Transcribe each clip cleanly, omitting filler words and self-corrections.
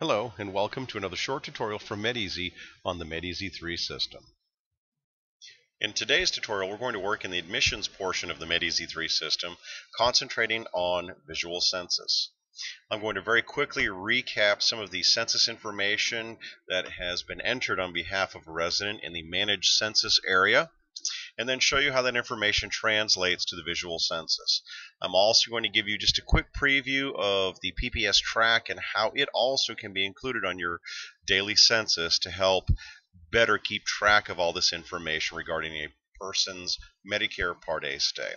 Hello and welcome to another short tutorial from MedEasy on the MedEasy 3 system. In today's tutorial we're going to work in the admissions portion of the MedEasy 3 system, concentrating on visual census. I'm going to very quickly recap some of the census information that has been entered on behalf of a resident in the managed census area, and then show you how that information translates to the visual census. I'm also going to give you just a quick preview of the PPS Track and how it also can be included on your daily census to help better keep track of all this information regarding a person's Medicare Part A stay.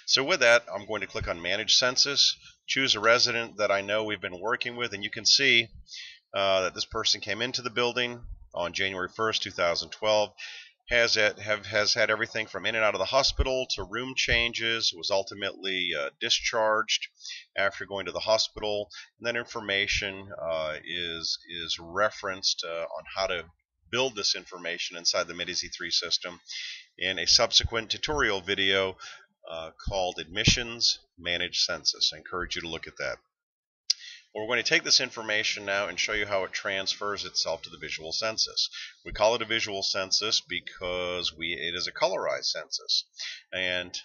So with that, I'm going to click on Manage Census, choose a resident that I know we've been working with, and you can see that this person came into the building on January 1st, 2012. Has had everything from in and out of the hospital to room changes, was ultimately discharged after going to the hospital, and that information is referenced on how to build this information inside the MedEasy 3 system in a subsequent tutorial video called Admissions Managed Census. I encourage you to look at that. Well, we're going to take this information now and show you how it transfers itself to the visual census. We call it a visual census because it is a colorized census. And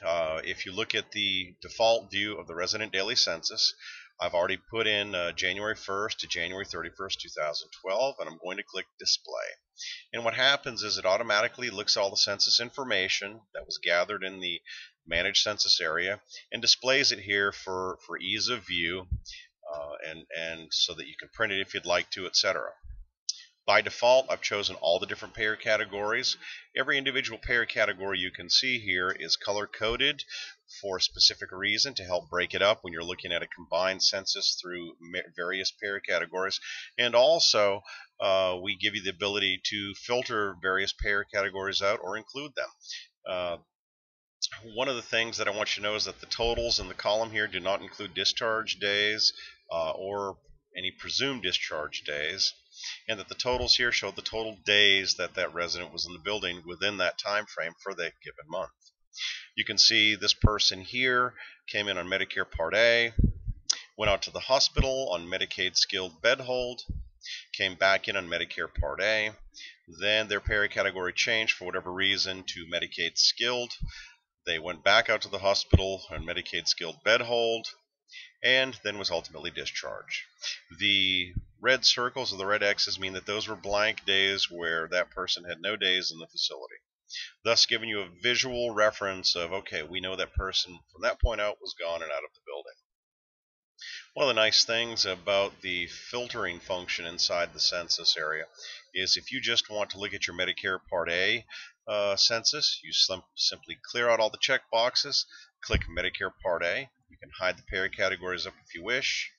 if you look at the default view of the resident daily census, I've already put in January 1st to January 31st, 2012, and I'm going to click Display. And what happens is it automatically looks at all the census information that was gathered in the managed census area and displays it here for ease of view. And so that you can print it if you'd like to, etc. By default, I've chosen all the different payer categories. Every individual payer category you can see here is color-coded for a specific reason to help break it up when you're looking at a combined census through various payer categories. And also, we give you the ability to filter various payer categories out or include them. One of the things that I want you to know is that the totals in the column here do not include discharge days or any presumed discharge days, and that the totals here show the total days that that resident was in the building within that time frame for that given month. You can see this person here came in on Medicare Part A, went out to the hospital on Medicaid skilled bed hold, came back in on Medicare Part A, then their payer category changed for whatever reason to Medicaid skilled. They went back out to the hospital on Medicaid skilled bed hold, and then was ultimately discharged. The red circles or the red X's mean that those were blank days where that person had no days in the facility, thus giving you a visual reference of, okay, we know that person from that point out was gone and out of the building. One of the nice things about the filtering function inside the census area is if you just want to look at your Medicare Part A census, you simply clear out all the check boxes, click Medicare Part A. You can hide the payer categories up if you wish,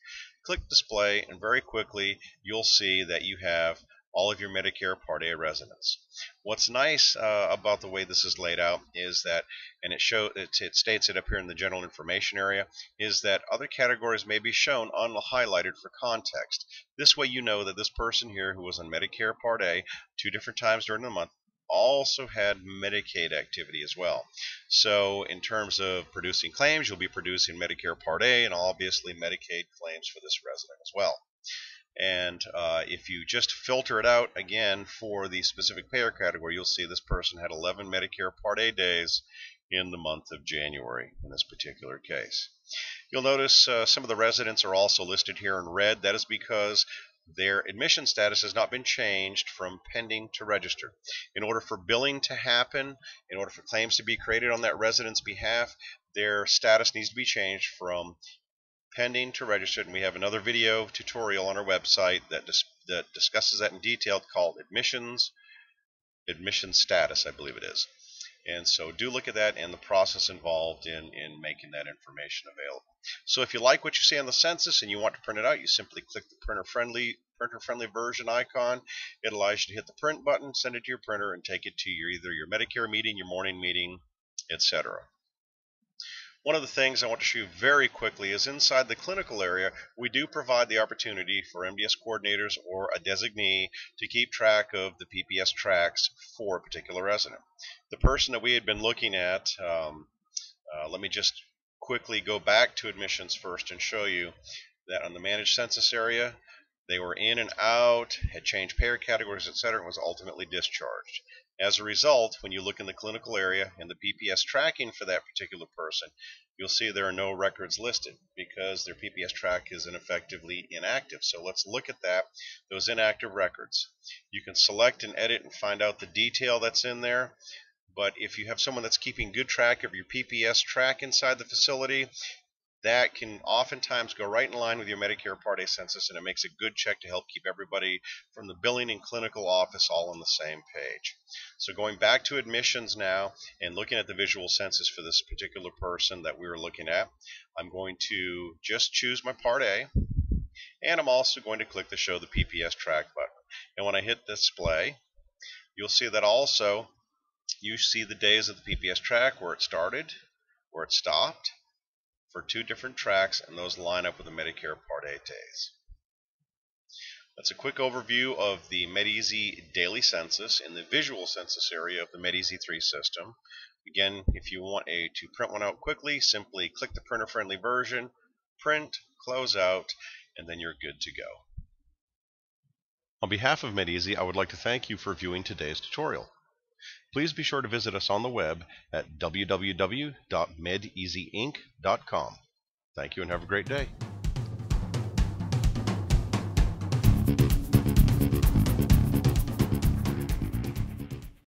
click Display, and very quickly you'll see that you have all of your Medicare Part A residents. What's nice about the way this is laid out is that, and it states it up here in the general information area, is that other categories may be shown unhighlighted for context. This way you know that this person here who was on Medicare Part A 2 different times during the month also had Medicaid activity as well. So in terms of producing claims, you'll be producing Medicare Part A and obviously Medicaid claims for this resident as well. And if you just filter it out again for the specific payer category, you'll see this person had 11 Medicare Part A days in the month of January in this particular case. You'll notice some of the residents are also listed here in red. That is because their admission status has not been changed from pending to registered. In order for billing to happen, in order for claims to be created on that resident's behalf, their status needs to be changed from pending to registered, and we have another video tutorial on our website that discusses that in detail called admission status, I believe it is. And so do look at that and the process involved in making that information available. So if you like what you see on the census and you want to print it out, you simply click the printer-friendly version icon. It allows you to hit the print button, send it to your printer, and take it to either your Medicare meeting, your morning meeting, etc. One of the things I want to show you very quickly is inside the clinical area, we do provide the opportunity for MDS coordinators or a designee to keep track of the PPS tracks for a particular resident. The person that we had been looking at, let me just quickly go back to admissions first and show you that on the managed census area, They were in and out, had changed payer categories, etc., and was ultimately discharged. As a result, when you look in the clinical area and the PPS tracking for that particular person, you'll see there are no records listed because their PPS track is ineffectively inactive. So let's look at that, those inactive records. You can select and edit and find out the detail that's in there. But if you have someone that's keeping good track of your PPS track inside the facility, that can oftentimes go right in line with your Medicare Part A census, and it makes a good check to help keep everybody from the billing and clinical office all on the same page. So going back to admissions now and looking at the visual census for this particular person that we were looking at, I'm going to just choose my Part A, and I'm also going to click the Show the PPS Track button. And when I hit display, you'll see that also you see the days of the PPS track, where it started, where it stopped, for 2 different tracks, and those line up with the Medicare Part A days. That's a quick overview of the MedEasy daily census in the visual census area of the MedEasy 3 system. Again, if you want to print one out quickly, simply click the printer-friendly version, print, close out, and then you're good to go. On behalf of MedEasy, I would like to thank you for viewing today's tutorial. Please be sure to visit us on the web at www.medeasyinc.com. Thank you and have a great day.